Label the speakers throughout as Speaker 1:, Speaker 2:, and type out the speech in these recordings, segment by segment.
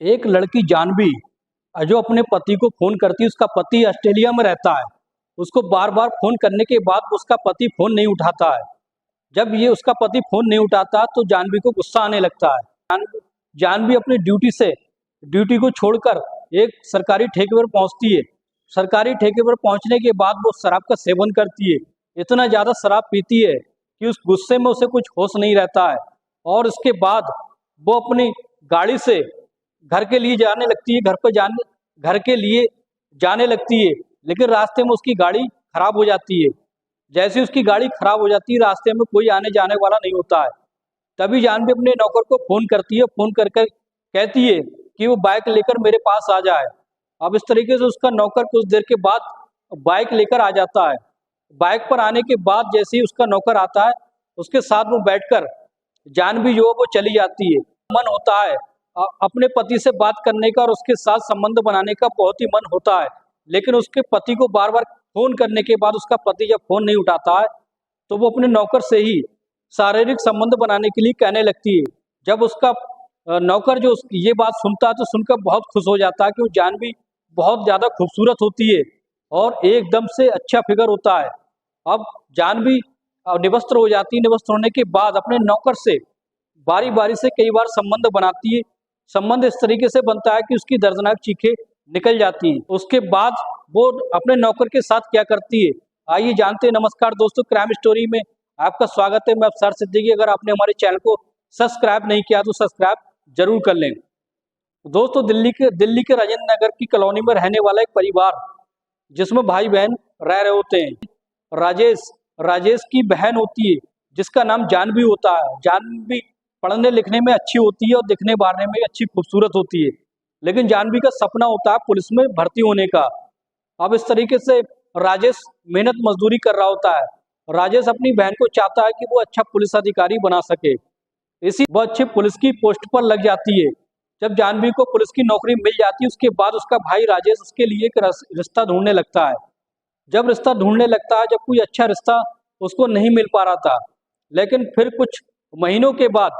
Speaker 1: एक लड़की जानवी जो अपने पति को फोन करती है, उसका पति ऑस्ट्रेलिया में रहता है। उसको बार बार फोन करने के बाद उसका पति फोन नहीं उठाता है। जब ये उसका पति फोन नहीं उठाता तो जानवी को गुस्सा आने लगता है। जानवी अपनी ड्यूटी को छोड़कर एक सरकारी ठेके पर पहुंचती है। सरकारी ठेके पर पहुंचने के बाद वो शराब का सेवन करती है। इतना ज़्यादा शराब पीती है कि उस गुस्से में उसे कुछ होश नहीं रहता है। और उसके बाद वो अपनी गाड़ी से घर के लिए जाने लगती है, घर के लिए जाने लगती है। लेकिन रास्ते में उसकी गाड़ी खराब हो जाती है। जैसे उसकी गाड़ी खराब हो जाती है, रास्ते में कोई आने जाने वाला नहीं होता है। तभी जानवी अपने नौकर को फोन करती है। फोन कर कर कहती है कि वो बाइक लेकर मेरे पास आ जाए। अब इस तरीके से उसका नौकर कुछ देर के बाद बाइक लेकर आ जाता है। बाइक पर आने के बाद जैसे ही उसका नौकर आता है, उसके साथ वो बैठकर जानवी जो है वो चली जाती है। मन होता है अपने पति से बात करने का और उसके साथ संबंध बनाने का बहुत ही मन होता है। लेकिन उसके पति को बार बार फोन करने के बाद उसका पति जब फोन नहीं उठाता है तो वो अपने नौकर से ही शारीरिक संबंध बनाने के लिए कहने लगती है। जब उसका नौकर जो ये बात सुनता है तो सुनकर बहुत खुश हो जाता है कि वो जानवी बहुत ज़्यादा खूबसूरत होती है और एकदम से अच्छा फिगर होता है। अब जानवी निवस्त्र हो जाती है। निवस्त्र होने के बाद अपने नौकर से बारी बारी से कई बार संबंध बनाती है। संबंध इस तरीके से बनता है कि उसकी दर्दनाक चीखें निकल जाती हैं। उसके बाद वो अपने नौकर के साथ क्या करती है, आइए जानते हैं। नमस्कार दोस्तों, क्राइम स्टोरी में आपका स्वागत है। मैं अफसर सिद्दीकी। अगर आपने हमारे चैनल को सब्सक्राइब नहीं किया तो सब्सक्राइब जरूर कर लें। दोस्तों, दिल्ली के राजेंद्र नगर की कॉलोनी में रहने वाला एक परिवार जिसमें भाई बहन रह रहे होते हैं। राजेश की बहन होती है जिसका नाम जानवी होता है। जानवी पढ़ने लिखने में अच्छी होती है और दिखने बारने में अच्छी खूबसूरत होती है। लेकिन जानवी का सपना होता है पुलिस में भर्ती होने का। अब इस तरीके से राजेश मेहनत मजदूरी कर रहा होता है। राजेश अपनी बहन को चाहता है कि वो अच्छा पुलिस अधिकारी बना सके। वो अच्छे पुलिस की पोस्ट पर लग जाती है। जब जानवी को पुलिस की नौकरी मिल जाती है उसके बाद उसका भाई राजेश उसके लिए एक रिश्ता ढूंढने लगता है। जब रिश्ता ढूंढने लगता है, जब कोई अच्छा रिश्ता उसको नहीं मिल पा रहा था, लेकिन फिर कुछ महीनों के बाद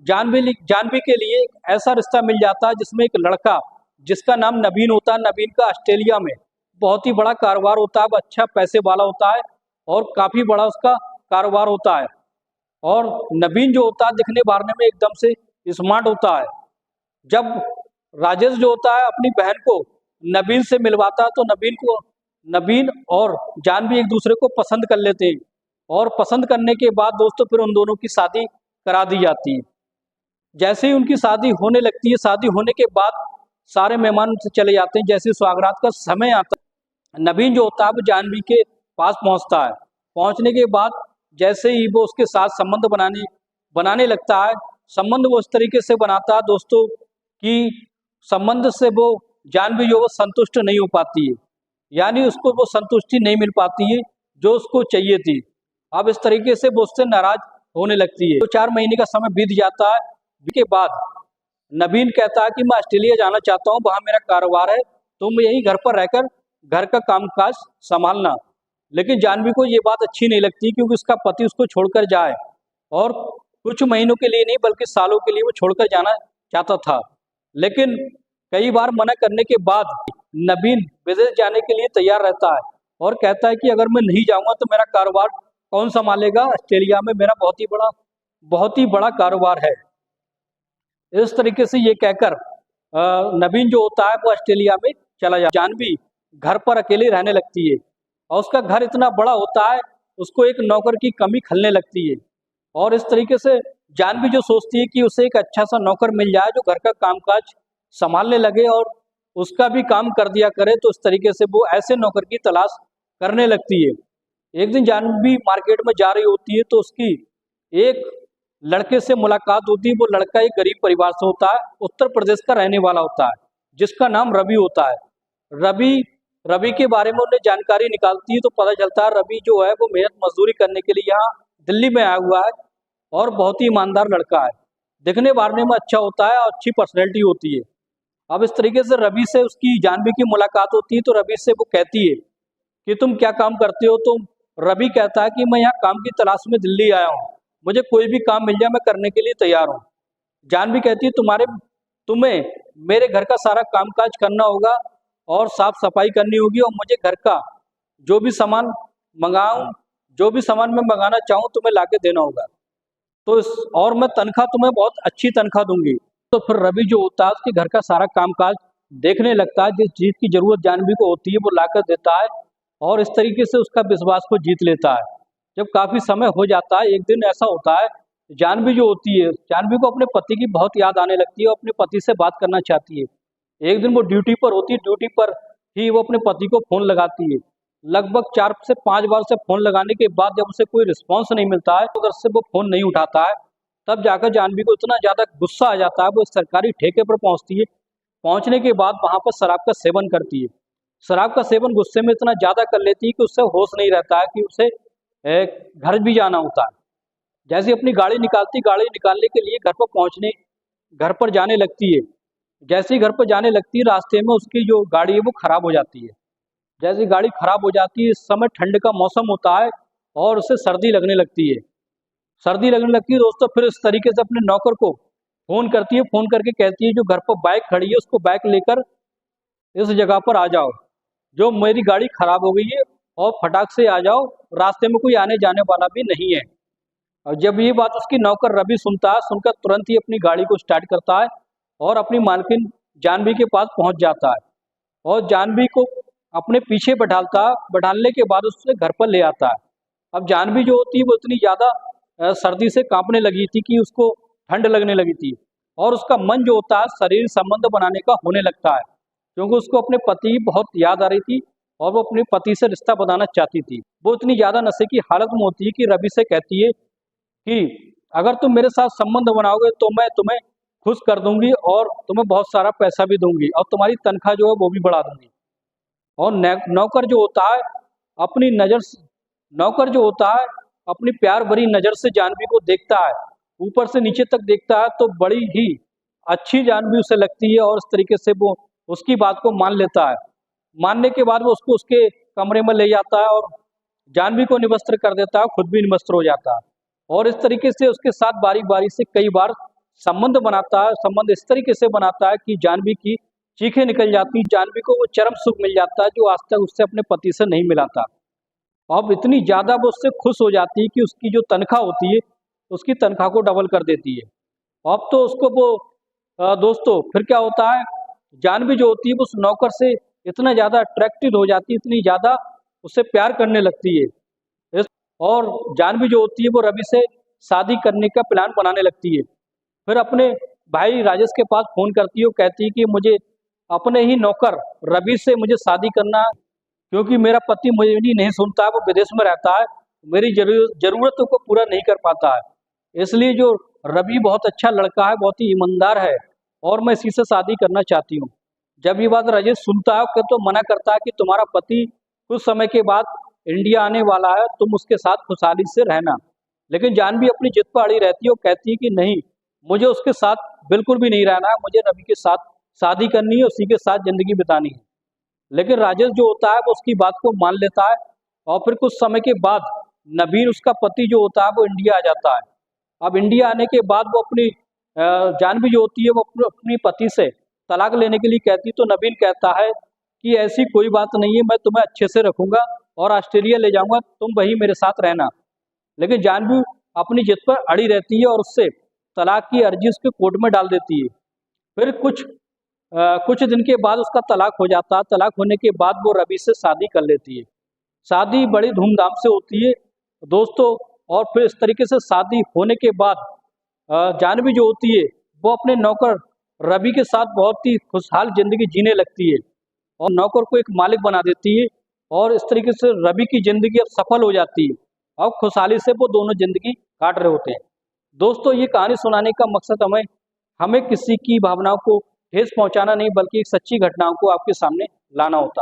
Speaker 1: जानवी के लिए एक ऐसा रिश्ता मिल जाता है जिसमें एक लड़का जिसका नाम नवीन होता है। नवीन का ऑस्ट्रेलिया में बहुत ही बड़ा कारोबार होता है। अच्छा पैसे वाला होता है और काफी बड़ा उसका कारोबार होता है। और नवीन जो होता है दिखने बारने में एकदम से स्मार्ट होता है। जब राजेश जो होता है अपनी बहन को नवीन से मिलवाता है तो नवीन और जानवी एक दूसरे को पसंद कर लेते हैं। और पसंद करने के बाद दोस्तों फिर उन दोनों की शादी करा दी जाती है। जैसे ही उनकी शादी होने लगती है, शादी होने के बाद सारे मेहमान उनसे चले जाते हैं। जैसे सौगात का समय आता है, नवीन जो होता है वो जानवी के पास पहुंचता है। पहुंचने के बाद जैसे ही वो उसके साथ संबंध बनाने लगता है, संबंध वो इस तरीके से बनाता है दोस्तों कि संबंध से वो जानवी जो वो संतुष्ट नहीं हो पाती है। यानी उसको वो संतुष्टि नहीं मिल पाती है जो उसको चाहिए थी। अब इस तरीके से वो उससे नाराज होने लगती है। तो 4 महीने का समय बीत जाता है। के बाद नवीन कहता है कि मैं ऑस्ट्रेलिया जाना चाहता हूँ, वहां मेरा कारोबार है, तुम यही घर पर रहकर घर का कामकाज संभालना। लेकिन जानवी को ये बात अच्छी नहीं लगती क्योंकि उसका पति उसको छोड़कर जाए और कुछ महीनों के लिए नहीं बल्कि सालों के लिए वो छोड़कर जाना चाहता था। लेकिन कई बार मना करने के बाद नवीन विदेश जाने के लिए तैयार रहता है और कहता है कि अगर मैं नहीं जाऊंगा तो मेरा कारोबार कौन संभालेगा, ऑस्ट्रेलिया में मेरा बहुत ही बड़ा कारोबार है। इस तरीके से ये कहकर नवीन जो होता है वो ऑस्ट्रेलिया में चला जाता है। जानवी घर पर अकेले रहने लगती है और उसका घर इतना बड़ा होता है उसको एक नौकर की कमी खलने लगती है। और इस तरीके से जानवी जो सोचती है कि उसे एक अच्छा सा नौकर मिल जाए जो घर का कामकाज संभालने लगे और उसका भी काम कर दिया करे, तो इस तरीके से वो ऐसे नौकर की तलाश करने लगती है। एक दिन जानवी मार्केट में जा रही होती है तो उसकी एक लड़के से मुलाकात होती है। वो लड़का एक गरीब परिवार से होता है, उत्तर प्रदेश का रहने वाला होता है, जिसका नाम रवि होता है। रवि के बारे में उन्हें जानकारी निकालती है तो पता चलता है रवि जो है वो मेहनत मजदूरी करने के लिए यहाँ दिल्ली में आया हुआ है और बहुत ही ईमानदार लड़का है। दिखने बारने में अच्छा होता है और अच्छी पर्सनैलिटी होती है। अब इस तरीके से रवि से उसकी जानवी की मुलाकात होती है तो रवि से वो कहती है कि तुम क्या काम करते हो। तो रवि कहता है कि मैं यहाँ काम की तलाश में दिल्ली आया हूँ, मुझे कोई भी काम मिल जाए मैं करने के लिए तैयार हूँ। जानवी कहती है तुम्हें मेरे घर का सारा कामकाज करना होगा और साफ सफाई करनी होगी, और मुझे घर का जो भी सामान मंगाऊं, जो भी सामान मैं मंगाना चाहूँ तुम्हें लाके देना होगा। तो और मैं तनख्वाह तुम्हें बहुत अच्छी तनख्वाह दूंगी। तो फिर रवि जो होता है उसके घर का सारा कामकाज देखने लगता है, जिस चीज़ की जरूरत जानवी को होती है वो लाकर देता है, और इस तरीके से उसका विश्वास को जीत लेता है। जब काफी समय हो जाता है, एक दिन ऐसा होता है, जानवी जो होती है, जानवी को अपने पति की बहुत याद आने लगती है और अपने पति से बात करना चाहती है। एक दिन वो ड्यूटी पर होती है, ड्यूटी पर ही वो अपने पति को फोन लगाती है। लगभग 4 से 5 बार से फोन लगाने के बाद जब उसे कोई रिस्पॉन्स नहीं मिलता है, तो उधर से वो फोन नहीं उठाता है, तब जाकर जानवी को इतना ज्यादा गुस्सा आ जाता है, वो सरकारी ठेके पर पहुंचती है। पहुंचने के बाद वहां पर शराब का सेवन करती है। शराब का सेवन गुस्से में इतना ज्यादा कर लेती है कि उससे होश नहीं रहता है कि उसे घर भी जाना होता है। जैसे अपनी गाड़ी निकालती, गाड़ी निकालने के लिए घर पर जाने लगती है। जैसे ही घर पर जाने लगती है, रास्ते में उसकी जो गाड़ी है वो खराब हो जाती है। जैसे गाड़ी खराब हो जाती है, इस समय ठंड का मौसम होता है और उसे सर्दी लगने लगती है। सर्दी लगने लगती है दोस्तों, फिर इस तरीके से अपने नौकर को फोन करती है, फोन करके कहती है जो घर पर बाइक खड़ी है उसको बाइक लेकर इस जगह पर आ जाओ, जो मेरी गाड़ी खराब हो गई है, और फटाक से आ जाओ, रास्ते में कोई आने जाने वाला भी नहीं है। और जब ये बात उसकी नौकर रवि सुनता है, सुनकर तुरंत ही अपनी गाड़ी को स्टार्ट करता है और अपनी मालकिन जानवी के पास पहुंच जाता है, और जानवी को अपने पीछे बैठालने के बाद उससे घर पर ले आता है। अब जानवी जो होती है वो इतनी ज़्यादा सर्दी से कांपने लगी थी कि उसको ठंड लगने लगी थी, और उसका मन जो होता है शरीर संबंध बनाने का होने लगता है, क्योंकि उसको अपने पति की बहुत याद आ रही थी और वो अपने पति से रिश्ता बनाना चाहती थी। वो इतनी ज़्यादा नशे की हालत में होती है कि रवि से कहती है कि अगर तुम मेरे साथ संबंध बनाओगे तो मैं तुम्हें खुश कर दूंगी और तुम्हें बहुत सारा पैसा भी दूंगी, और तुम्हारी तनख्वाह जो है वो भी बढ़ा दूंगी। और नौकर जो होता है अपनी नौकर जो होता है अपनी प्यार भरी नज़र से जानवी को देखता है, ऊपर से नीचे तक देखता है, तो बड़ी ही अच्छी जानवी उसे लगती है, और इस तरीके से वो उसकी बात को मान लेता है। मानने के बाद वो उसको उसके कमरे में ले जाता है और जानवी को निवस्त्र कर देता है, खुद भी निवस्त्र हो जाता है, और इस तरीके से उसके साथ बारी बारी से कई बार संबंध बनाता है। संबंध इस तरीके से बनाता है कि जानवी की चीखें निकल जाती, जानवी को वो चरम सुख मिल जाता है जो आज तक उससे अपने पति से नहीं मिला था। अब इतनी ज़्यादा वो उससे खुश हो जाती है कि उसकी जो तनख्वाह होती है उसकी तनख्वाह को डबल कर देती है। अब तो उसको वो दोस्तों फिर क्या होता है, जानवी जो होती है वो उस नौकर से इतना ज़्यादा अट्रैक्टेड हो जाती है, इतनी ज़्यादा उससे प्यार करने लगती है, और जानवी जो होती है वो रवि से शादी करने का प्लान बनाने लगती है। फिर अपने भाई राजेश के पास फ़ोन करती है, वो कहती है कि मुझे अपने ही नौकर रवि से मुझे शादी करना है, क्योंकि मेरा पति मुझे नहीं सुनता है, वो विदेश में रहता है, मेरी ज़रूरतों को पूरा नहीं कर पाता है। इसलिए जो रवि बहुत अच्छा लड़का है, बहुत ही ईमानदार है, और मैं इसी से शादी करना चाहती हूँ। जब ये बात राजेश सुनता है तो मना करता है कि तुम्हारा पति कुछ समय के बाद इंडिया आने वाला है, तुम उसके साथ खुशहाली से रहना। लेकिन जानवी अपनी जिद पर अड़ी रहती है, वो कहती है कि नहीं, मुझे उसके साथ बिल्कुल भी नहीं रहना है, मुझे रवि के साथ शादी करनी है, उसी के साथ ज़िंदगी बितानी है। लेकिन राजेश जो होता है वो उसकी बात को मान लेता है, और फिर कुछ समय के बाद नबीन उसका पति जो होता है वो इंडिया आ जाता है। अब इंडिया आने के बाद वो अपनी जानवी जो होती है वो अपनी पति से तलाक लेने के लिए कहती, तो नबीन कहता है कि ऐसी कोई बात नहीं है, मैं तुम्हें अच्छे से रखूंगा और ऑस्ट्रेलिया ले जाऊंगा, तुम वहीं मेरे साथ रहना। लेकिन जानवी अपनी जिद पर अड़ी रहती है और उससे तलाक की अर्जी उसके कोर्ट में डाल देती है। फिर कुछ दिन के बाद उसका तलाक हो जाता है। तलाक होने के बाद वो रवि से शादी कर लेती है। शादी बड़ी धूमधाम से होती है दोस्तों, और फिर इस तरीके से शादी होने के बाद जानवी जो होती है वो अपने नौकर रवि के साथ बहुत ही खुशहाल जिंदगी जीने लगती है, और नौकर को एक मालिक बना देती है, और इस तरीके से रवि की जिंदगी अब सफल हो जाती है, और खुशहाली से वो दोनों जिंदगी काट रहे होते हैं। दोस्तों ये कहानी सुनाने का मकसद हमें किसी की भावनाओं को ठेस पहुंचाना नहीं, बल्कि एक सच्ची घटनाओं को आपके सामने लाना होता है।